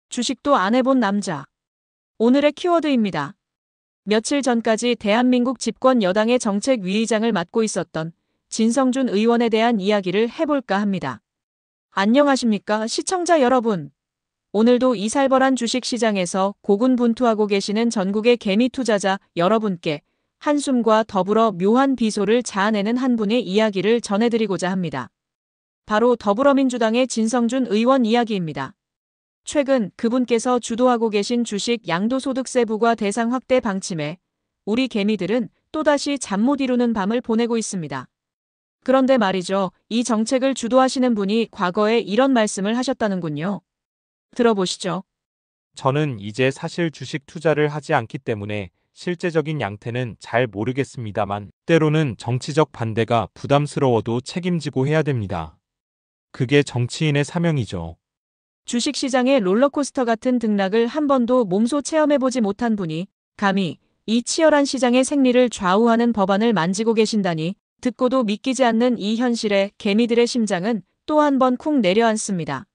주식도 안 해본 남자. 오늘의 키워드입니다. 며칠 전까지 대한민국 집권 여당의 정책위의장을 맡고 있었던 진성준 의원에 대한 이야기를 해볼까 합니다. 안녕하십니까, 시청자 여러분. 오늘도 이 살벌한 주식시장에서 고군분투하고 계시는 전국의 개미 투자자 여러분께 한숨과 더불어 묘한 비소를 자아내는 한 분의 이야기를 전해드리고자 합니다. 바로 더불어민주당의 진성준 의원 이야기입니다. 최근 그분께서 주도하고 계신 주식 양도소득세 부과 대상 확대 방침에 우리 개미들은 또다시 잠 못 이루는 밤을 보내고 있습니다. 그런데 말이죠, 이 정책을 주도하시는 분이 과거에 이런 말씀을 하셨다는군요. 들어보시죠. 저는 이제 사실 주식 투자를 하지 않기 때문에 실제적인 양태는 잘 모르겠습니다만 때로는 정치적 반대가 부담스러워도 책임지고 해야 됩니다. 그게 정치인의 사명이죠. 주식시장의 롤러코스터 같은 등락을 한 번도 몸소 체험해보지 못한 분이 감히 이 치열한 시장의 생리를 좌우하는 법안을 만지고 계신다니 듣고도 믿기지 않는 이 현실에 개미들의 심장은 또 한 번 쿵 내려앉습니다.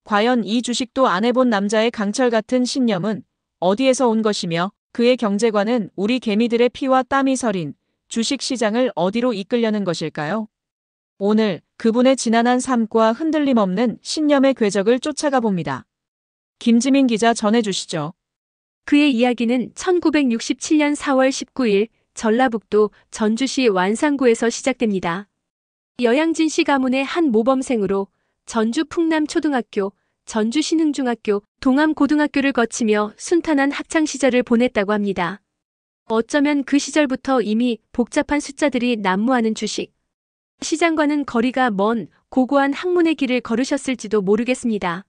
과연 이 주식도 안 해본 남자의 강철 같은 신념은 어디에서 온 것이며 그의 경제관은 우리 개미들의 피와 땀이 서린 주식시장을 어디로 이끌려는 것일까요? 오늘 그분의 지난한 삶과 흔들림 없는 신념의 궤적을 쫓아가 봅니다. 김지민 기자 전해주시죠. 그의 이야기는 1967년 4월 19일 전라북도 전주시 완산구에서 시작됩니다. 여양진 씨 가문의 한 모범생으로 전주 풍남초등학교, 전주신흥중학교, 동암고등학교를 거치며 순탄한 학창시절을 보냈다고 합니다. 어쩌면 그 시절부터 이미 복잡한 숫자들이 난무하는 주식 시장과는 거리가 먼 고고한 학문의 길을 걸으셨을지도 모르겠습니다.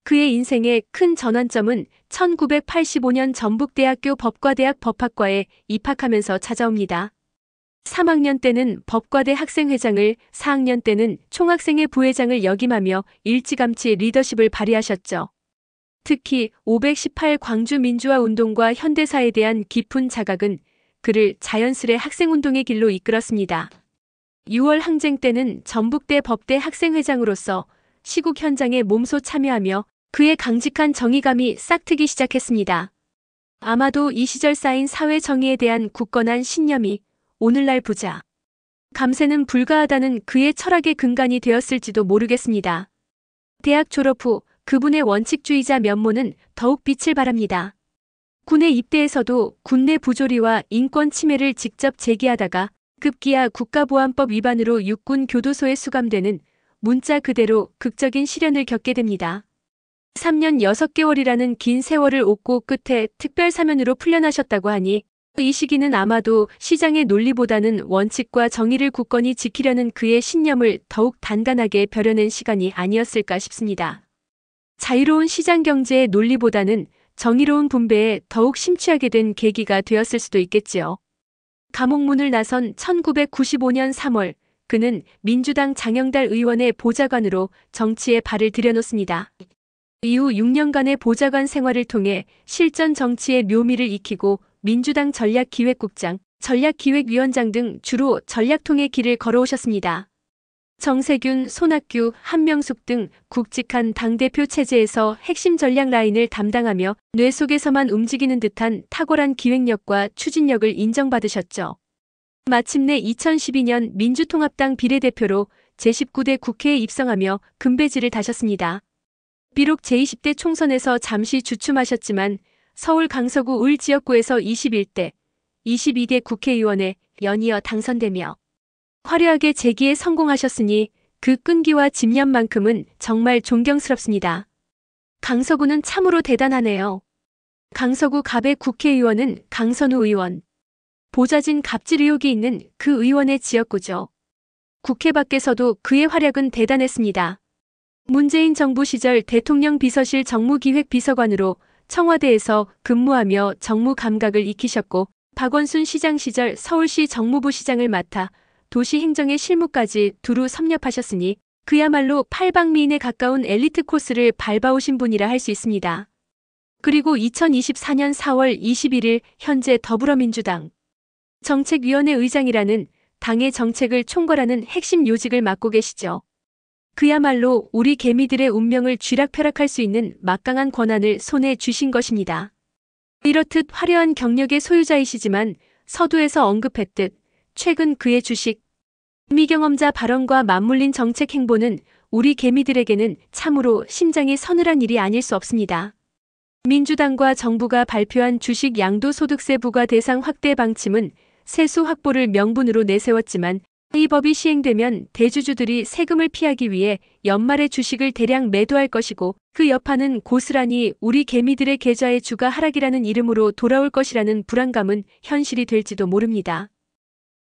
그의 인생의 큰 전환점은 1985년 전북대학교 법과대학 법학과에 입학하면서 찾아옵니다. 3학년 때는 법과대 학생회장을, 4학년 때는 총학생회 부회장을 역임하며 일찌감치 리더십을 발휘하셨죠. 특히 518 광주민주화운동과 현대사에 대한 깊은 자각은 그를 자연스레 학생운동의 길로 이끌었습니다. 6월 항쟁 때는 전북대 법대 학생회장으로서 시국 현장에 몸소 참여하며 그의 강직한 정의감이 싹트기 시작했습니다. 아마도 이 시절 쌓인 사회 정의에 대한 굳건한 신념이 오늘날 부자, 감세는 불가하다는 그의 철학의 근간이 되었을지도 모르겠습니다. 대학 졸업 후 그분의 원칙주의자 면모는 더욱 빛을 발합니다. 군에 입대해서도 군내 부조리와 인권 침해를 직접 제기하다가 급기야 국가보안법 위반으로 육군 교도소에 수감되는 문자 그대로 극적인 시련을 겪게 됩니다. 3년 6개월이라는 긴 세월을 옥고 끝에 특별사면으로 풀려나셨다고 하니 이 시기는 아마도 시장의 논리보다는 원칙과 정의를 굳건히 지키려는 그의 신념을 더욱 단단하게 벼려낸 시간이 아니었을까 싶습니다. 자유로운 시장 경제의 논리보다는 정의로운 분배에 더욱 심취하게 된 계기가 되었을 수도 있겠지요. 감옥문을 나선 1995년 3월 그는 민주당 장영달 의원의 보좌관으로 정치에 발을 들여놓습니다. 이후 6년간의 보좌관 생활을 통해 실전 정치의 묘미를 익히고 민주당 전략기획국장, 전략기획위원장 등 주로 전략통의 길을 걸어오셨습니다. 정세균, 손학규, 한명숙 등 굵직한 당대표 체제에서 핵심 전략 라인을 담당하며 뇌 속에서만 움직이는 듯한 탁월한 기획력과 추진력을 인정받으셨죠. 마침내 2012년 민주통합당 비례대표로 제19대 국회에 입성하며 금배지를 다셨습니다. 비록 제20대 총선에서 잠시 주춤하셨지만 서울 강서구 을 지역구에서 21대, 22대 국회의원에 연이어 당선되며 화려하게 재기에 성공하셨으니 그 끈기와 집념만큼은 정말 존경스럽습니다. 강서구는 참으로 대단하네요. 강서구 갑의 국회의원은 강선우 의원. 보좌진 갑질 의혹이 있는 그 의원의 지역구죠. 국회 밖에서도 그의 활약은 대단했습니다. 문재인 정부 시절 대통령 비서실 정무기획비서관으로 청와대에서 근무하며 정무 감각을 익히셨고 박원순 시장 시절 서울시 정무부 시장을 맡아 도시행정의 실무까지 두루 섭렵하셨으니 그야말로 팔방미인에 가까운 엘리트 코스를 밟아오신 분이라 할 수 있습니다. 그리고 2024년 4월 21일 현재 더불어민주당 정책위원회 의장이라는 당의 정책을 총괄하는 핵심 요직을 맡고 계시죠. 그야말로 우리 개미들의 운명을 쥐락펴락할 수 있는 막강한 권한을 손에 쥐신 것입니다. 이렇듯 화려한 경력의 소유자이시지만 서두에서 언급했듯 최근 그의 주식, 미경험자 발언과 맞물린 정책 행보는 우리 개미들에게는 참으로 심장이 서늘한 일이 아닐 수 없습니다. 민주당과 정부가 발표한 주식 양도소득세 부과 대상 확대 방침은 세수 확보를 명분으로 내세웠지만 이 법이 시행되면 대주주들이 세금을 피하기 위해 연말에 주식을 대량 매도할 것이고 그 여파는 고스란히 우리 개미들의 계좌의 주가 하락이라는 이름으로 돌아올 것이라는 불안감은 현실이 될지도 모릅니다.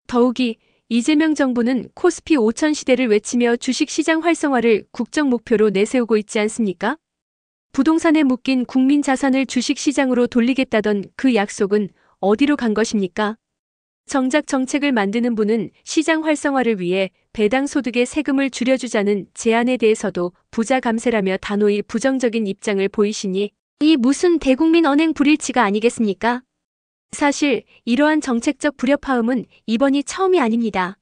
더욱이 이재명 정부는 코스피 5000 시대를 외치며 주식시장 활성화를 국정 목표로 내세우고 있지 않습니까? 부동산에 묶인 국민 자산을 주식시장으로 돌리겠다던 그 약속은 어디로 간 것입니까? 정작 정책을 만드는 분은 시장 활성화를 위해 배당 소득의 세금을 줄여주자는 제안에 대해서도 부자 감세라며 단호히 부정적인 입장을 보이시니 이 무슨 대국민 언행 불일치가 아니겠습니까? 사실 이러한 정책적 불협화음은 이번이 처음이 아닙니다.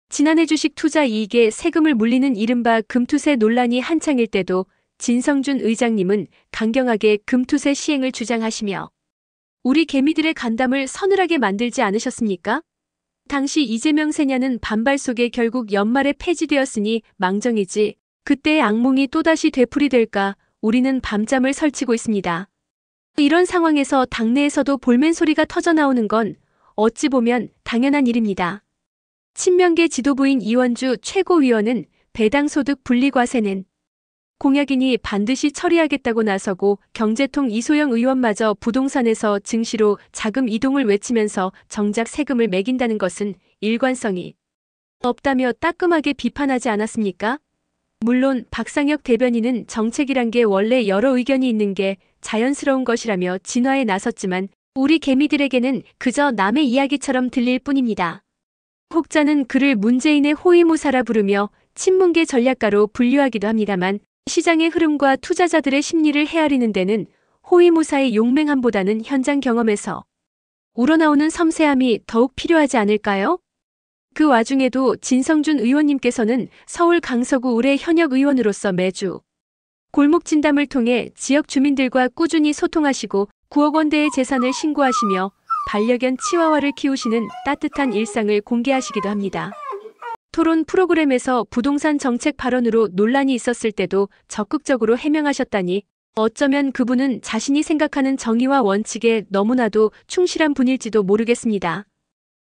지난해 주식 투자 이익에 세금을 물리는 이른바 금투세 논란이 한창일 때도 진성준 의장님은 강경하게 금투세 시행을 주장하시며 우리 개미들의 간담을 서늘하게 만들지 않으셨습니까? 당시 이재명 세냐는 반발 속에 결국 연말에 폐지되었으니 망정이지 그때의 악몽이 또다시 되풀이될까 우리는 밤잠을 설치고 있습니다. 이런 상황에서 당내에서도 볼멘 소리가 터져나오는 건 어찌 보면 당연한 일입니다. 친명계 지도부인 이원주 최고위원은 배당소득 분리과세는 공약이니 반드시 처리하겠다고 나서고 경제통 이소영 의원마저 부동산에서 증시로 자금 이동을 외치면서 정작 세금을 매긴다는 것은 일관성이 없다며 따끔하게 비판하지 않았습니까? 물론 박상혁 대변인은 정책이란 게 원래 여러 의견이 있는 게 자연스러운 것이라며 진화에 나섰지만 우리 개미들에게는 그저 남의 이야기처럼 들릴 뿐입니다. 혹자는 그를 문재인의 호위무사라 부르며 친문계 전략가로 분류하기도 합니다만 시장의 흐름과 투자자들의 심리를 헤아리는 데는 호위무사의 용맹함보다는 현장 경험에서 우러나오는 섬세함이 더욱 필요하지 않을까요? 그 와중에도 진성준 의원님께서는 서울 강서구 의뢰 현역 의원으로서 매주 골목 진담을 통해 지역 주민들과 꾸준히 소통하시고 9억 원대의 재산을 신고하시며 반려견 치와와를 키우시는 따뜻한 일상을 공개하시기도 합니다. 토론 프로그램에서 부동산 정책 발언으로 논란이 있었을 때도 적극적으로 해명하셨다니 어쩌면 그분은 자신이 생각하는 정의와 원칙에 너무나도 충실한 분일지도 모르겠습니다.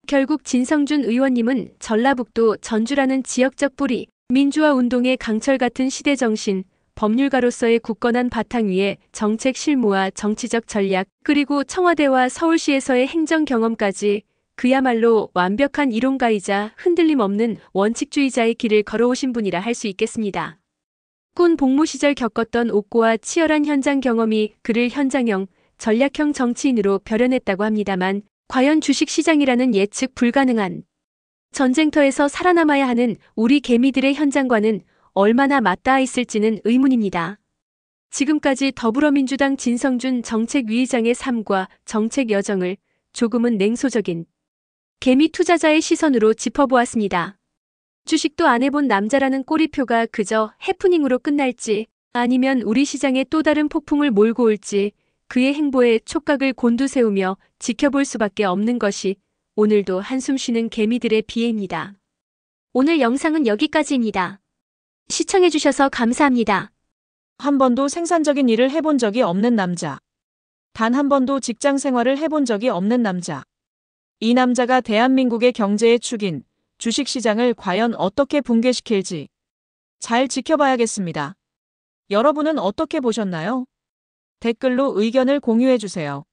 결국 진성준 의원님은 전라북도 전주라는 지역적 뿌리, 민주화 운동의 강철 같은 시대 정신, 법률가로서의 굳건한 바탕 위에 정책 실무와 정치적 전략, 그리고 청와대와 서울시에서의 행정 경험까지 그야말로 완벽한 이론가이자 흔들림 없는 원칙주의자의 길을 걸어오신 분이라 할 수 있겠습니다. 군 복무 시절 겪었던 옥고와 치열한 현장 경험이 그를 현장형, 전략형 정치인으로 벼려냈다고 합니다만 과연 주식시장이라는 예측 불가능한 전쟁터에서 살아남아야 하는 우리 개미들의 현장과는 얼마나 맞닿아 있을지는 의문입니다. 지금까지 더불어민주당 진성준 정책위의장의 삶과 정책 여정을 조금은 냉소적인 개미 투자자의 시선으로 짚어보았습니다. 주식도 안 해본 남자라는 꼬리표가 그저 해프닝으로 끝날지 아니면 우리 시장에 또 다른 폭풍을 몰고 올지 그의 행보에 촉각을 곤두세우며 지켜볼 수밖에 없는 것이 오늘도 한숨 쉬는 개미들의 비애입니다. 오늘 영상은 여기까지입니다. 시청해주셔서 감사합니다. 한 번도 생산적인 일을 해본 적이 없는 남자. 단 한 번도 직장 생활을 해본 적이 없는 남자. 이 남자가 대한민국의 경제의 축인 주식시장을 과연 어떻게 붕괴시킬지 잘 지켜봐야겠습니다. 여러분은 어떻게 보셨나요? 댓글로 의견을 공유해주세요.